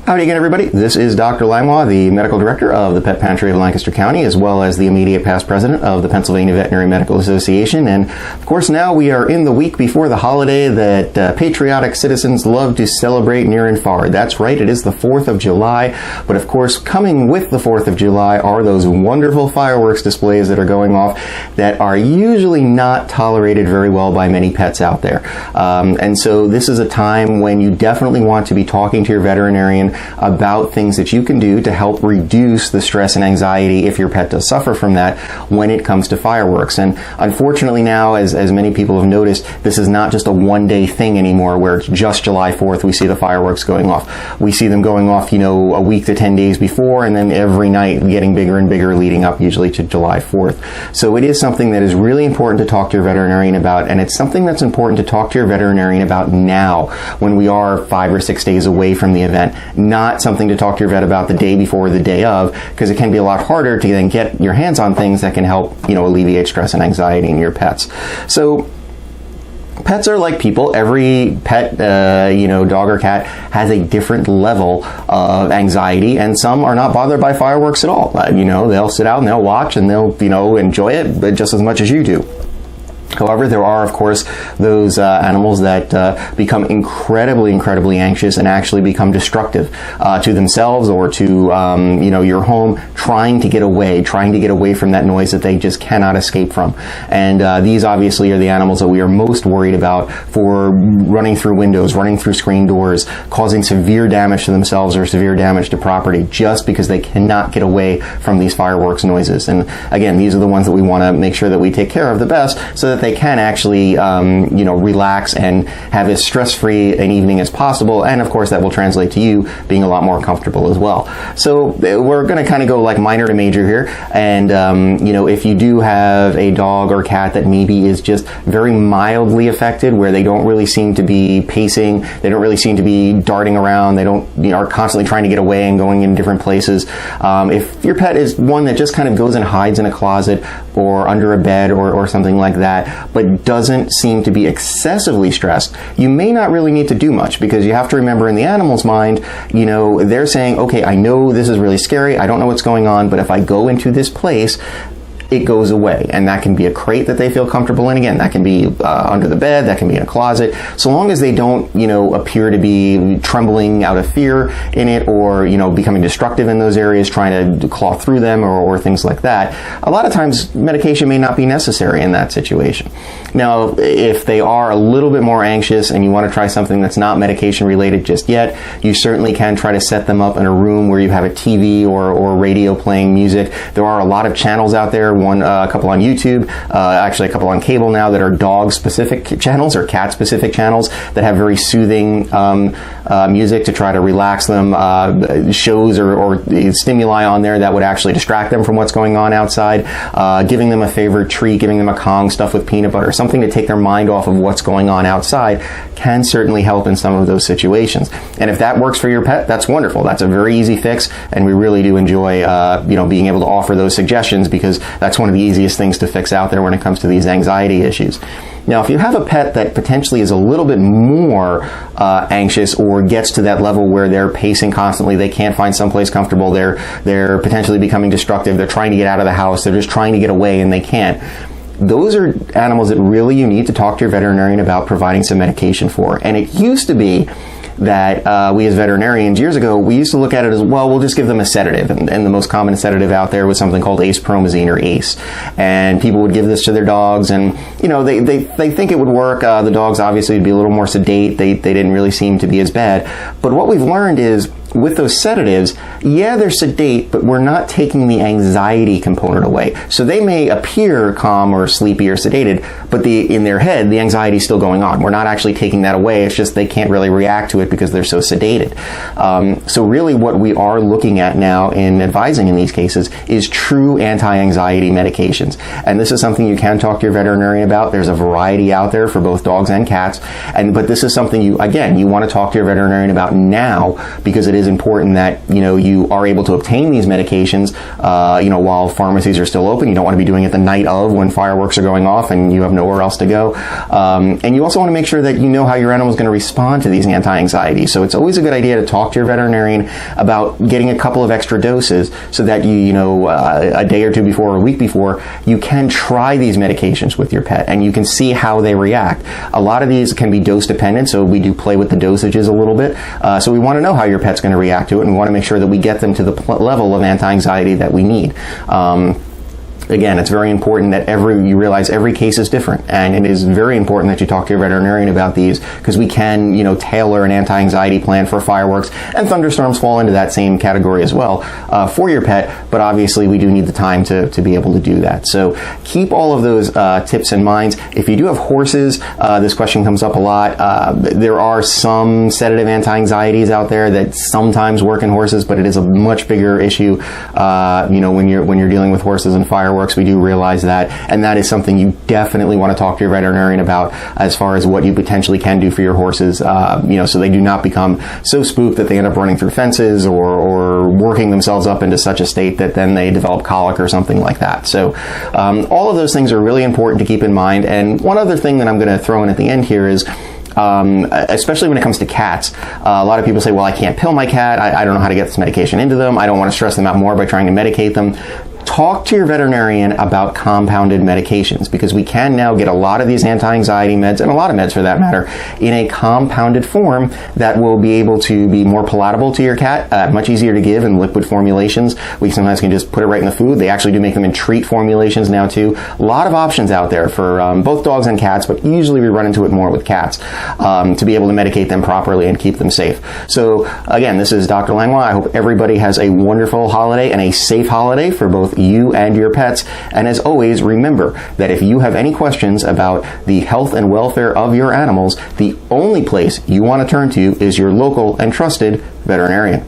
Howdy again, everybody. This is Dr. Langlois, the Medical Director of the Pet Pantry of Lancaster County, as well as the immediate past President of the Pennsylvania Veterinary Medical Association. And, of course, now we are in the week before the holiday that patriotic citizens love to celebrate near and far. That's right, it is the 4th of July. But, of course, coming with the 4th of July are those wonderful fireworks displays that are going off that are usually not tolerated very well by many pets out there. And so this is a time when you definitely want to be talking to your veterinarian about things that you can do to help reduce the stress and anxiety if your pet does suffer from that when it comes to fireworks. And unfortunately now, as many people have noticed, this is not just a one-day thing anymore where it's just July 4th we see the fireworks going off. We see them going off, a week to 10 days before, and then every night getting bigger and bigger leading up usually to July 4th. So it is something that is really important to talk to your veterinarian about, and it's something that's important to talk to your veterinarian about now when we are 5 or 6 days away from the event. Not something to talk to your vet about the day before or the day of, because it can be a lot harder to then get your hands on things that can help, alleviate stress and anxiety in your pets. So pets are like people. Every pet, dog or cat has a different level of anxiety, and some are not bothered by fireworks at all. They'll sit out and they'll watch and they'll, enjoy it, but just as much as you do. However, there are, of course, those animals that become incredibly anxious and actually become destructive to themselves or to, your home, trying to get away from that noise that they just cannot escape from. And these obviously are the animals that we are most worried about for running through windows, running through screen doors, causing severe damage to themselves or severe damage to property just because they cannot get away from these fireworks noises. And again, these are the ones that we want to make sure that we take care of the best so that they can actually, relax and have as stress-free an evening as possible. And of course, that will translate to you being a lot more comfortable as well. So we're going to kind of go like minor to major here. And, if you do have a dog or cat that maybe is just very mildly affected, where they don't really seem to be pacing, they don't really seem to be darting around, they don't, are constantly trying to get away and going in different places. If your pet is one that just kind of goes and hides in a closet or under a bed or something like that, but doesn't seem to be excessively stressed, you may not really need to do much, because you have to remember in the animal's mind, they're saying, okay, I know this is really scary, I don't know what's going on, but if I go into this place, it goes away. And that can be a crate that they feel comfortable in. Again, that can be under the bed, that can be in a closet. So long as they don't, appear to be trembling out of fear in it or, becoming destructive in those areas, trying to claw through them or things like that, a lot of times medication may not be necessary in that situation. Now, if they are a little bit more anxious and you want to try something that's not medication related just yet, you certainly can try to set them up in a room where you have a TV or radio playing music. There are a lot of channels out there. A couple on YouTube, actually a couple on cable now that are dog-specific channels or cat-specific channels that have very soothing music to try to relax them, shows or stimuli on there that would actually distract them from what's going on outside, giving them a favorite treat, giving them a Kong stuffed with peanut butter, something to take their mind off of what's going on outside can certainly help in some of those situations. And if that works for your pet, that's wonderful. That's a very easy fix, and we really do enjoy being able to offer those suggestions, because that's one of the easiest things to fix out there when it comes to these anxiety issues. Now, if you have a pet that potentially is a little bit more anxious or gets to that level where they're pacing constantly, they can't find someplace comfortable, they're potentially becoming destructive, they're trying to get out of the house, they're just trying to get away and they can't. Those are animals that really you need to talk to your veterinarian about providing some medication for. And it used to be that we as veterinarians years ago, we used to look at it as, well, we'll just give them a sedative. And the most common sedative out there was something called acepromazine or ACE. And people would give this to their dogs, and they think it would work. The dogs obviously would be a little more sedate. They didn't really seem to be as bad. But what we've learned is, with those sedatives, yeah, they're sedate, but we're not taking the anxiety component away. So they may appear calm or sleepy or sedated, but in their head, the anxiety is still going on. We're not actually taking that away. It's just they can't really react to it because they're so sedated. So really what we are looking at now in advising in these cases is true anti-anxiety medications. And this is something you can talk to your veterinarian about. There's a variety out there for both dogs and cats. But this is something you want to talk to your veterinarian about now, because it is important that, you are able to obtain these medications, while pharmacies are still open. You don't want to be doing it the night of when fireworks are going off and you have nowhere else to go. And you also want to make sure that you know how your animal is going to respond to these anti-anxiety. So it's always a good idea to talk to your veterinarian about getting a couple of extra doses so that a day or two before or a week before, you can try these medications with your pet and you can see how they react. A lot of these can be dose dependent, so we do play with the dosages a little bit. So we want to know how your pet's going to react to it, and we want to make sure that we get them to the level of anti-anxiety that we need. Again, it's very important that you realize every case is different, and it is very important that you talk to your veterinarian about these, because we can, tailor an anti-anxiety plan for fireworks, and thunderstorms fall into that same category as well for your pet, but obviously we do need the time to be able to do that. So keep all of those tips in mind. If you do have horses, this question comes up a lot. There are some sedative anti-anxieties out there that sometimes work in horses, but it is a much bigger issue, when you're dealing with horses and fireworks. We do realize that, and that is something you definitely want to talk to your veterinarian about as far as what you potentially can do for your horses, so they do not become so spooked that they end up running through fences or working themselves up into such a state that then they develop colic or something like that. So all of those things are really important to keep in mind. And one other thing that I'm going to throw in at the end here is, especially when it comes to cats, a lot of people say, well, I can't pill my cat. I don't know how to get this medication into them. I don't want to stress them out more by trying to medicate them. Talk to your veterinarian about compounded medications, because we can now get a lot of these anti-anxiety meds, and a lot of meds for that matter, in a compounded form that will be able to be more palatable to your cat, much easier to give in liquid formulations. We sometimes can just put it right in the food. They actually do make them in treat formulations now too. A lot of options out there for both dogs and cats, but usually we run into it more with cats, to be able to medicate them properly and keep them safe. So again, this is Dr. Langlois. I hope everybody has a wonderful holiday and a safe holiday for both you and your pets. And as always, remember that if you have any questions about the health and welfare of your animals, the only place you want to turn to is your local and trusted veterinarian.